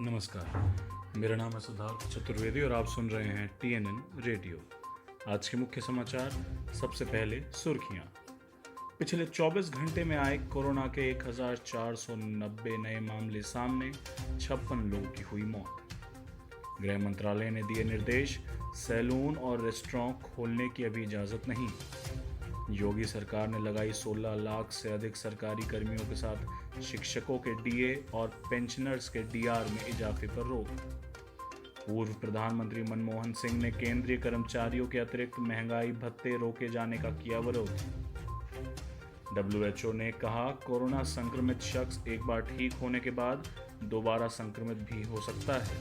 नमस्कार, मेरा नाम है सिद्धार्थ चतुर्वेदी और आप सुन रहे हैं TNN रेडियो। आज के मुख्य समाचार। सबसे पहले सुर्खियां। पिछले 24 घंटे में आए कोरोना के 1490 नए मामले सामने, 56 लोगों की हुई मौत। गृह मंत्रालय ने दिए निर्देश, सैलून और रेस्टोरेंट खोलने की अभी इजाजत नहीं। योगी सरकार ने लगाई 16 लाख से अधिक सरकारी कर्मियों के साथ शिक्षकों के DA और पेंशनर्स के DR में इजाफे पर रोक। पूर्व प्रधानमंत्री मनमोहन सिंह ने केंद्रीय कर्मचारियों के अतिरिक्त महंगाई भत्ते रोके जाने का किया विरोध। WHO ने कहा, कोरोना संक्रमित शख्स एक बार ठीक होने के बाद दोबारा संक्रमित भी हो सकता है।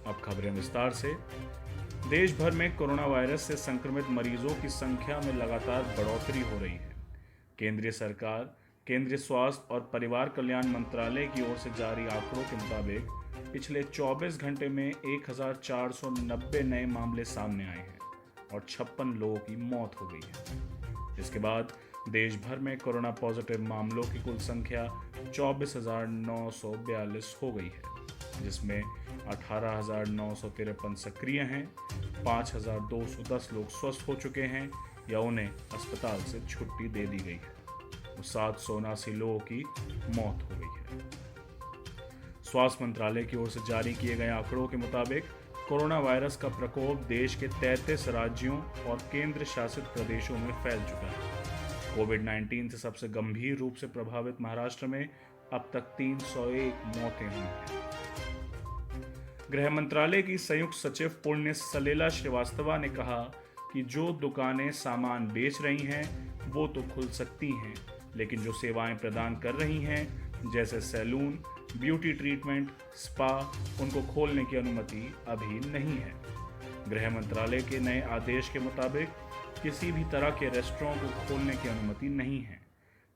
अब खबरें विस्तार से। देश भर में कोरोना वायरस से संक्रमित मरीजों की संख्या में लगातार बढ़ोतरी हो रही है। केंद्रीय स्वास्थ्य और परिवार कल्याण मंत्रालय की ओर से जारी आंकड़ों के मुताबिक पिछले 24 घंटे में 1490 नए मामले सामने आए हैं और 56 लोगों की मौत हो गई है। इसके बाद देश भर में कोरोना पॉजिटिव मामलों की कुल संख्या 24,942 हो गई है, जिसमें 18,953 सक्रिय हैं, 5,210 लोग स्वस्थ हो चुके हैं या उन्हें अस्पताल से छुट्टी दे दी गई है और 779 लोगों की मौत हो गई है। स्वास्थ्य मंत्रालय की ओर से जारी किए गए आंकड़ों के मुताबिक कोरोना वायरस का प्रकोप देश के 33 राज्यों और केंद्र शासित प्रदेशों में फैल चुका है। कोविड-19 से सबसे गंभीर रूप से प्रभावित महाराष्ट्र में अब तक 301 मौतें हुई हैं। गृह मंत्रालय की संयुक्त सचिव पुण्य सलिला श्रीवास्तवा ने कहा कि जो दुकानें सामान बेच रही हैं वो तो खुल सकती हैं, लेकिन जो सेवाएं प्रदान कर रही हैं जैसे सैलून, ब्यूटी ट्रीटमेंट, स्पा, उनको खोलने की अनुमति अभी नहीं है। गृह मंत्रालय के नए आदेश के मुताबिक किसी भी तरह के रेस्टोरेंट को खोलने की अनुमति नहीं है।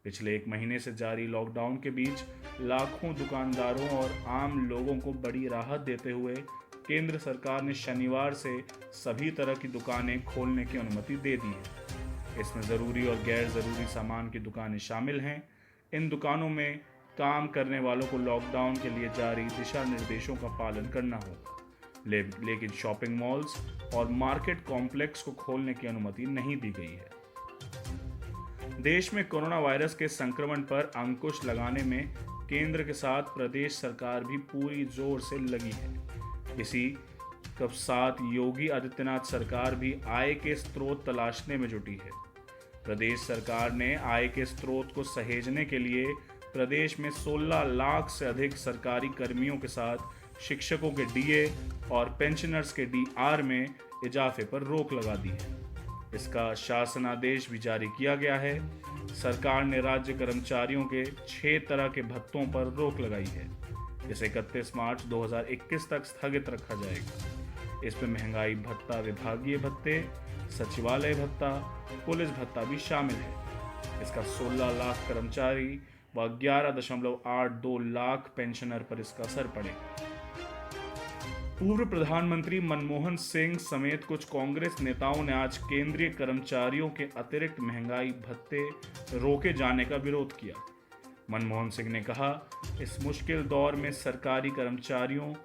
पिछले 1 महीने से जारी लॉकडाउन के बीच लाखों दुकानदारों और आम लोगों को बड़ी राहत देते हुए केंद्र सरकार ने शनिवार से सभी तरह की दुकानें खोलने की अनुमति दे दी है। इसमें ज़रूरी और गैर ज़रूरी सामान की दुकानें शामिल हैं। इन दुकानों में काम करने वालों को लॉकडाउन के लिए जारी दिशा निर्देशों का पालन करना होगा, लेकिन शॉपिंग मॉल्स और मार्केट कॉम्प्लेक्स को खोलने की अनुमति नहीं दी गई है। देश में कोरोना वायरस के संक्रमण पर अंकुश लगाने में केंद्र के साथ प्रदेश सरकार भी पूरी जोर से लगी है। इसी के साथ योगी आदित्यनाथ सरकार भी आय के स्रोत तलाशने में जुटी है। प्रदेश सरकार ने आय के स्रोत को सहेजने के लिए प्रदेश में 16 लाख से अधिक सरकारी कर्मियों के साथ शिक्षकों के DA और पेंशनर्स के DR में इजाफे पर रोक लगा दी है। इसका शासनादेश भी जारी किया गया है। सरकार ने राज्य कर्मचारियों के 6 तरह के भत्तों पर रोक लगाई है। इसे 31 मार्च 2021 तक स्थगित रखा जाएगा। इसमें महंगाई भत्ता, विभागीय भत्ते, सचिवालय भत्ता, पुलिस भत्ता भी शामिल है। इसका 16 लाख कर्मचारी व 11.82 लाख पेंशनर पर इसका असर पड़ेगा। पूर्व प्रधानमंत्री मनमोहन सिंह समेत कुछ कांग्रेस नेताओं ने आज केंद्रीय कर्मचारियों के अतिरिक्त महंगाई भत्ते रोके जाने का विरोध किया। मनमोहन सिंह ने कहा, इस मुश्किल दौर में सरकारी कर्मचारियों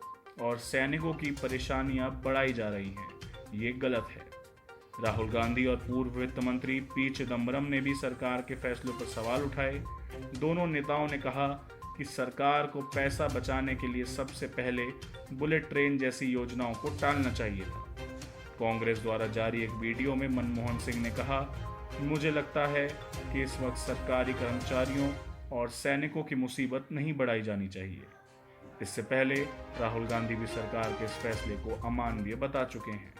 और सैनिकों की परेशानियां बढ़ाई जा रही हैं, ये गलत है। राहुल गांधी और पूर्व वित्त मंत्री P चिदम्बरम ने भी सरकार के फैसलों पर सवाल उठाए। दोनों नेताओं ने कहा कि सरकार को पैसा बचाने के लिए सबसे पहले बुलेट ट्रेन जैसी योजनाओं को टालना चाहिए था। कांग्रेस द्वारा जारी एक वीडियो में मनमोहन सिंह ने कहा, मुझे लगता है कि इस वक्त सरकारी कर्मचारियों और सैनिकों की मुसीबत नहीं बढ़ाई जानी चाहिए। इससे पहले राहुल गांधी भी सरकार के इस फैसले को अमानवीय बता चुके हैं।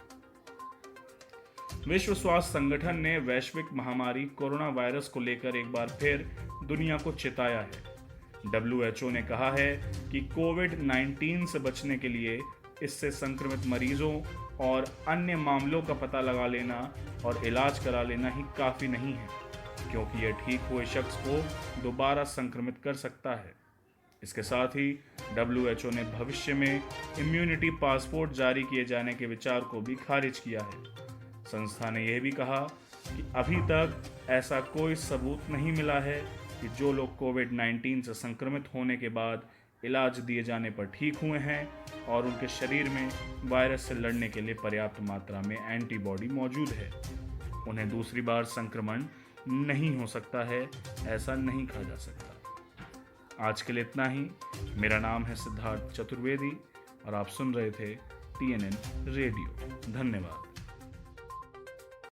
विश्व स्वास्थ्य संगठन ने वैश्विक महामारी कोरोना वायरस को लेकर एक बार फिर दुनिया को चेताया है। WHO ने कहा है कि कोविड-19 से बचने के लिए इससे संक्रमित मरीजों और अन्य मामलों का पता लगा लेना और इलाज करा लेना ही काफ़ी नहीं है, क्योंकि यह ठीक हुए शख्स को दोबारा संक्रमित कर सकता है। इसके साथ ही WHO ने भविष्य में इम्यूनिटी पासपोर्ट जारी किए जाने के विचार को भी खारिज किया है। संस्था ने यह भी कहा कि अभी तक ऐसा कोई सबूत नहीं मिला है कि जो लोग कोविड-19 से संक्रमित होने के बाद इलाज दिए जाने पर ठीक हुए हैं और उनके शरीर में वायरस से लड़ने के लिए पर्याप्त मात्रा में एंटीबॉडी मौजूद है। उन्हें दूसरी बार संक्रमण नहीं हो सकता है, ऐसा नहीं कहा जा सकता। आज के लिए इतना ही। मेरा नाम है सिद्धार्थ चतुर्वेदी और आप सुन रहे थे TNN रेडियो। धन्यवाद।